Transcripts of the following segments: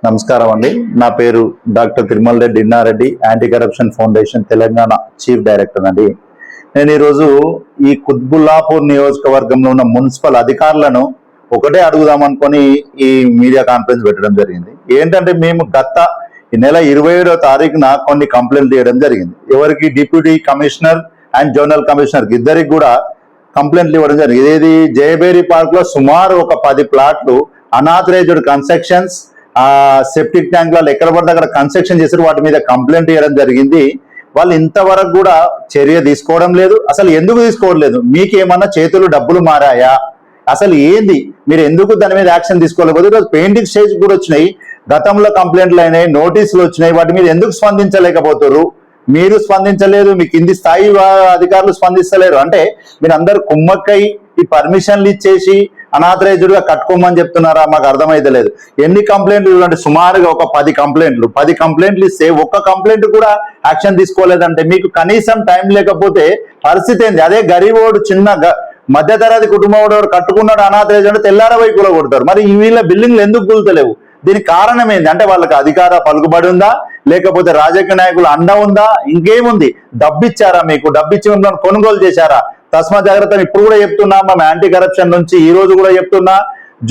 నమస్కారం అండి. నా పేరు doctor Tirumala Reddy Inna Reddy, anti corruption foundation Telangana chief director అండి. నేను ఈరోజు ఈ కుత్బుల్లాపూర్ నియోజకవర్గంలో ఉన్న మున్సిపల్ అధికారులను ఒకటే అడుగుదామనుకొని ఈ మీడియా కాన్ఫరెన్స్ పెట్టడం జరిగింది. ఏంటంటే మేము ఈ నెల 27వ తారీఖున కొన్ని కంప్లైంట్లు చేయడం జరిగింది. ఎవరికి? Deputy commissioner and zonal commissioner ఇద్దరికి కూడా కంప్లైంట్లు ఇవ్వడం జరిగింది. ఇది జయబేరి పార్క్ లో సుమారు ఒక 10 ప్లాట్లు అనాథరైజ్డ్ కన్స్ట్రక్షన్స్, సెప్టిక్ ట్యాంక్లలో ఎక్కడ పడితే అక్కడ కన్స్ట్రక్షన్ చేశారు. వాటి మీద కంప్లైంట్ ఇవ్వడం జరిగింది. వాళ్ళు ఇంతవరకు కూడా చర్య తీసుకోవడం లేదు. అసలు ఎందుకు తీసుకోవడం లేదు? మీకేమన్నా చేతులు డబ్బులు మారాయా? అసలు ఏంది? మీరు ఎందుకు దాని మీద యాక్షన్ తీసుకోలేకపోతే? ఈరోజు పెయింటింగ్ స్టేజ్ కూడా వచ్చినాయి, గతంలో కంప్లైంట్లు అయినాయి, నోటీసులు వచ్చినాయి. వాటి మీద ఎందుకు స్పందించలేకపోతారు? మీరు స్పందించలేదు, మీ కింది స్థాయి అధికారులు స్పందిస్తలేరు. అంటే మీరు అందరు కుమ్మక్కై ఈ పర్మిషన్లు ఇచ్చేసి అనాథరైజ్డ్ గా కట్టుకోమని చెప్తున్నారా? మాకు అర్థమైతే లేదు. ఎన్ని కంప్లైంట్లు అంటే సుమారుగా ఒక 10 కంప్లైంట్లు ఇస్తే ఒక్క కంప్లైంట్ కూడా యాక్షన్ తీసుకోలేదంటే మీకు కనీసం టైం లేకపోతే పరిస్థితి ఏంది? అదే గరీబోడు చిన్న మధ్యతరగతి కుటుంబం కట్టుకున్నాడు అనాథరైజ్డ్ అంటే తెల్లారబోయి కూలగొడతారు. మరి వీళ్ళ బిల్డింగ్లు ఎందుకు కూలుతలేవు? దీనికి కారణం ఏంటి? అంటే వాళ్ళకి అధికార పలుకుబడి ఉందా, లేకపోతే రాజకీయ నాయకులు అండ ఉందా, ఇంకేముంది? డబ్బిచ్చారా? మీకు డబ్బిచ్చి మిమ్మల్ని కొనుగోలు చేశారా? తస్మా జాగ్రత్త. ఇప్పుడు కూడా చెప్తున్నా, మేము యాంటీ కరప్షన్ నుంచి ఈ రోజు కూడా చెప్తున్నా,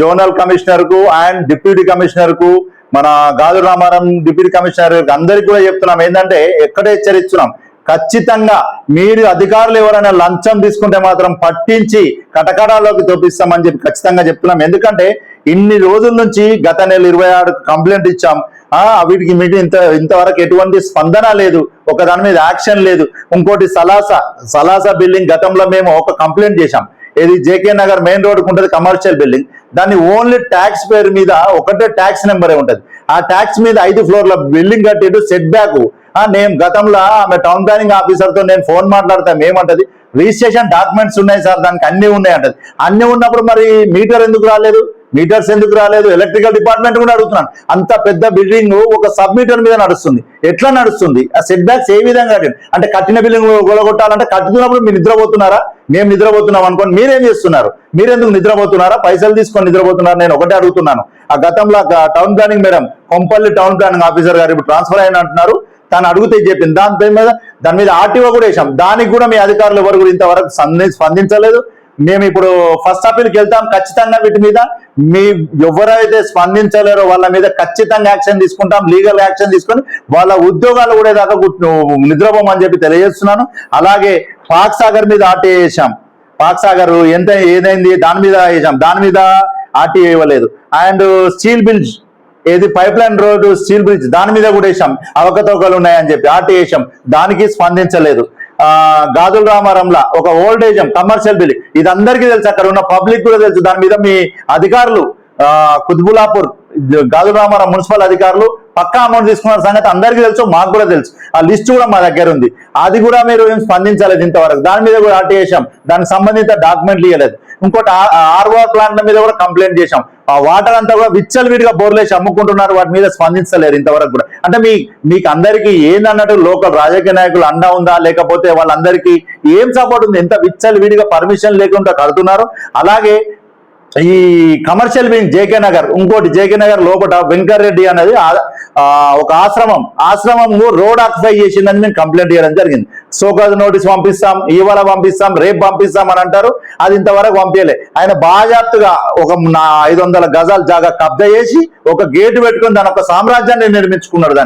జోనల్ కమిషనర్ కు అండ్ డిప్యూటీ కమిషనర్ కు, మన గాజు రామారం డిప్యూటీ కమిషనర్ అందరికి కూడా చెప్తున్నాం. ఏంటంటే ఎక్కడ హెచ్చరిస్తున్నాం, ఖచ్చితంగా మీరు అధికారులు ఎవరైనా లంచం తీసుకుంటే మాత్రం పట్టించి కటకడాల్లోకి తోపిస్తామని చెప్పి ఖచ్చితంగా చెప్తున్నాం. ఎందుకంటే ఇన్ని రోజుల నుంచి గత నెల 26 కంప్లైంట్ ఇచ్చాం. వీటికి ఇంతవరకు ఎటువంటి స్పందన లేదు, ఒక దాని మీద యాక్షన్ లేదు. ఇంకోటి సలాసా బిల్డింగ్ గతంలో మేము ఒక కంప్లైంట్ చేశాం. ఇది జేకే నగర్ మెయిన్ రోడ్కు ఉంటుంది, కమర్షియల్ బిల్డింగ్. దాన్ని ఓన్లీ ట్యాక్స్ పేరు మీద ఒకటే ట్యాక్స్ నెంబరే ఉంటుంది. ఆ ట్యాక్స్ మీద 5 ఫ్లోర్ల బిల్డింగ్ కట్టేటు సెట్ బ్యాక్. నేను గతంలో ఆమె టౌన్ ప్లానింగ్ ఆఫీసర్ తో నేను ఫోన్ మాట్లాడతాం. ఏమంటది? రిజిస్ట్రేషన్ డాక్యుమెంట్స్ ఉన్నాయి సార్, దానికి అన్ని ఉన్నాయి అంటది. అన్ని ఉన్నప్పుడు మరి మీటర్స్ ఎందుకు రాలేదు? ఎలక్ట్రికల్ డిపార్ట్మెంట్ కూడా అడుగుతున్నాను. అంత పెద్ద బిల్డింగ్ ఒక సబ్ మీటర్ మీద నడుస్తుంది, ఎట్లా నడుస్తుంది? ఆ సెట్ బ్యాక్స్ ఏ విధంగా అంటే కట్టిన బిల్డింగ్ గొలగొట్టాలంటే కట్టుతున్నప్పుడు మీరు నిద్రపోతున్నారా? మేము నిద్రపోతున్నాం అనుకోండి, మీరేం చేస్తున్నారు? మీరెందుకు నిద్రపోతున్నారా? పైసలు తీసుకొని నిద్రపోతున్నారు? నేను ఒకటే అడుగుతున్నాను. ఆ గతంలో town planning madam Kompally town planning officer గారు ఇప్పుడు ట్రాన్స్ఫర్ అయిన అంటున్నారు. తను అడిగితే చెప్పింది. దాని మీద ఆర్టీఓ కూడా వేసాం. దానికి కూడా మీ అధికారులు ఎవరు కూడా ఇంతవరకు స్పందించలేదు. మేము ఇప్పుడు ఫస్ట్ అప్పీల్కి వెళ్తాం. ఖచ్చితంగా వీటి మీద మీ ఎవరైతే స్పందించలేరో వాళ్ళ మీద ఖచ్చితంగా యాక్షన్ తీసుకుంటాం, లీగల్ యాక్షన్ తీసుకొని వాళ్ళ ఉద్యోగాలు కూడా దాకా నిద్రపోమని చెప్పి తెలియజేస్తున్నాను. అలాగే పాక్ సాగర్ మీద ఆర్టీఐ వేసాం. పాక్ సాగర్ ఏదైంది దాని మీద వేసాం, దాని మీద ఆర్టీఐ ఇవ్వలేదు. అండ్ స్టీల్ బ్రిడ్జ్, ఏది pipe line road steel bridge, దాని మీద కూడా వేసాం. అవకతవకలు ఉన్నాయని చెప్పి ఆర్టీ వేసాం, దానికి స్పందించలేదు. గాజుల రామారంలో ఒక ఓల్డేజ్ కమర్షియల్ బిల్డింగ్, ఇది అందరికీ తెలుసు, అక్కడ ఉన్న పబ్లిక్ కూడా తెలుసు. దాని మీద మీ అధికారులు కుత్బుల్లాపూర్ గాజుల రామారం మున్సిపల్ అధికారులు పక్కా అమౌంట్ తీసుకున్న సంగతి అందరికీ తెలుసు, మాకు కూడా తెలుసు. ఆ లిస్ట్ కూడా మా దగ్గర ఉంది. అది కూడా మీరు ఏం స్పందించలేదు ఇంతవరకు. దాని మీద కూడా ఆర్టీ చేసాం, దానికి సంబంధిత డాక్యుమెంట్లు ఇవ్వలేదు. ఇంకోటి ఆర్ఓఆర్ ప్లాంట్ల మీద కూడా కంప్లైంట్ చేశాం. ఆ వాటర్ అంతా కూడా విచ్చలవిడిగా బోర్లేసి అమ్ముకుంటున్నారు, వాటి మీద స్పందించలేరు ఇంతవరకు కూడా. అంటే మీకు అందరికీ ఏందన్నట్టు లోకల్ రాజకీయ నాయకులు అండా ఉందా, లేకపోతే వాళ్ళందరికీ ఏం సపోర్ట్ ఉంది? ఎంత విచ్చలవిడిగా పర్మిషన్ లేకుండా కడుతున్నారు. అలాగే ఈ కమర్షియల్ బిల్డింగ్ జేకే నగర్, ఇంకోటి జేకే నగర్ లోపల వెంకటరెడ్డి అనేది ఒక ఆశ్రమం రోడ్ ఆక్యుపై చేసిందని మేము కంప్లైంట్ చేయడం జరిగింది. సోకాజ్ నోటీస్ పంపిస్తాం, ఇవాళ పంపిస్తాం, రేపు పంపిస్తాం అని అంటారు. అది ఇంతవరకు పంపించలే. ఆయన బాజాప్తుగా ఒక 500 గజాల జాగా కబ్జా చేసి ఒక గేటు పెట్టుకుని దాని ఒక సామ్రాజ్యాన్ని నిర్మించుకున్నాడు.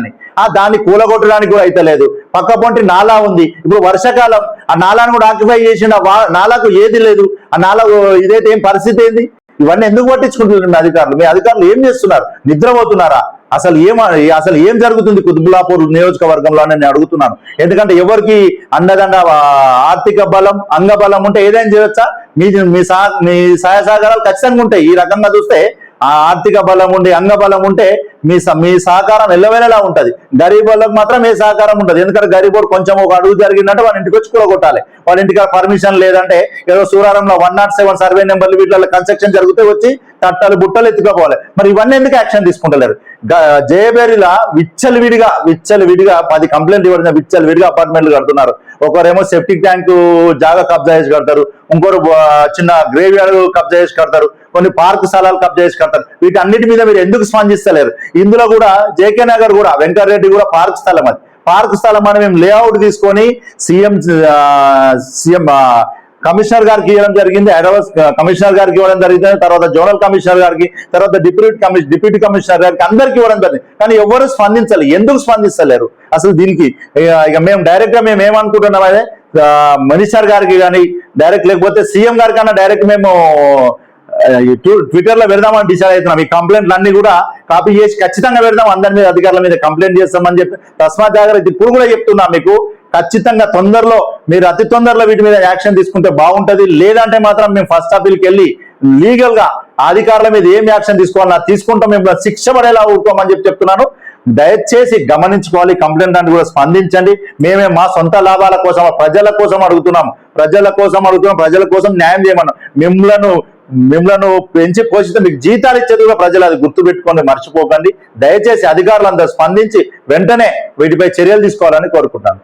దాన్ని కూలగొట్టడానికి కూడా అయితే లేదు. పక్క పొంటి నాలా ఉంది. ఇప్పుడు వర్షాకాలం ఆ నాలాను కూడా ఆక్యుపై చేసిన నాలకు ఏది లేదు. ఆ నాలా ఇదైతే ఏం పరిస్థితి ఏంది? ఇవన్నీ ఎందుకు పట్టించుకుంటున్నారు మీ అధికారులు? మీ అధికారులు ఏం చేస్తున్నారు? నిద్రపోతున్నారా? అసలు ఏం జరుగుతుంది కుత్బుల్లాపూర్ నియోజకవర్గంలో అని నేను అడుగుతున్నాను. ఎందుకంటే ఎవరికి అండదండ ఆర్థిక బలం, అంగబలం ఉంటే ఏదైనా చేయొచ్చా? మీ సహాయ సహకారాలు ఖచ్చితంగా ఉంటాయి. ఈ రకంగా చూస్తే ఆ ఆర్థిక బలం ఉండి అంగబలం ఉంటే మీ సహకారం ఎల్లవేళలా ఉంటది. గరీబ్ వాళ్ళకి మాత్రం ఏ సహకారం ఉంటుంది. ఎందుకంటే గరీబోడు కొంచెం ఒక అడుగు జరిగిందంటే వాళ్ళ ఇంటికి వచ్చి కూడగొట్టాలి. వాళ్ళ ఇంటికి పర్మిషన్ లేదంటే ఏదో సూరారంలో 107 సర్వే నెంబర్లు వీటిలో కన్స్ట్రక్షన్ జరిగితే వచ్చి తట్టలు బుట్టలు ఎత్తుకోవాలి. మరి ఇవన్నీ ఎందుకు యాక్షన్ తీసుకుంటలేరు? జయబేరిలా విచ్చలవిడిగా 10 కంప్లైంట్ ఇవ్వడం, విచ్చలవిడిగా అపార్ట్మెంట్లు కడుతున్నారు. ఒకరేమో సెప్టిక్ ట్యాంక్ జాగా కబ్జా చేసి కడతారు, ఇంకోరు చిన్న గ్రేవ్ యార్డ్ కబ్జా చేసి కడతారు, కొన్ని పార్క్ స్థలాలు కబ్జా చేసి కడతారు. వీటన్నిటి మీద మీరు ఎందుకు స్పందిస్తలేరు? ఇందులో కూడా జేకే నగర్ కూడా వెంకటరెడ్డి కూడా పార్క్ స్థలం, అది పార్క్ స్థలం అని మేము లేఅవుట్ తీసుకొని సీఎం కమిషనర్ గారికి ఇవ్వడం జరిగింది, హైదరాబాద్ కమిషనర్ గారికి ఇవ్వడం జరిగింది, తర్వాత జోనల్ కమిషనర్ గారికి, తర్వాత డిప్యూటీ కమిషనర్ గారికి, అందరికి ఇవ్వడం జరిగింది. కానీ ఎవరు స్పందించాలి, ఎందుకు స్పందిస్తలేరు అసలు దీనికి? ఇక మేము డైరెక్ట్ గా మేము ఏమనుకుంటున్నాం అదే మినిస్టర్ గారికి కానీ డైరెక్ట్, లేకపోతే సీఎం గారికి అన్నా డైరెక్ట్ మేము ట్విట్టర్ లో పెడదామని డిసైడ్ అవుతున్నాం. ఈ కంప్లైంట్లు అన్ని కూడా కాపీ చేసి ఖచ్చితంగా పెడదాం, అందరి మీద అధికారుల మీద కంప్లైంట్ చేస్తామని చెప్పి తస్మా జాగ్రత్త. ఇప్పుడు కూడా చెప్తున్నా మీకు, ఖచ్చితంగా తొందరలో మీరు అతి తొందరలో వీటి మీద యాక్షన్ తీసుకుంటే బాగుంటది. లేదంటే మాత్రం మేము ఫస్ట్ అప్పీల్కి వెళ్ళి లీగల్ గా అధికారుల మీద ఏం యాక్షన్ తీసుకోవాలన్నా తీసుకుంటాం, మేము శిక్ష పడేలా ఊరుకోమని చెప్పి చెప్తున్నాను. దయచేసి గమనించుకోవాలి, కంప్లైంట్ అంటే కూడా స్పందించండి. మేమే మా సొంత లాభాల కోసం, ప్రజల కోసం అడుగుతున్నాం, ప్రజల కోసం న్యాయం చేయమన్నాం. మిమ్మల్ని పెంచి పోషిస్తే మీకు జీతాలు ఇచ్చేది కూడా ప్రజలు, అది గుర్తుపెట్టుకోండి, మర్చిపోకండి. దయచేసి అధికారులందరూ స్పందించి వెంటనే వీటిపై చర్యలు తీసుకోవాలని కోరుకుంటాను.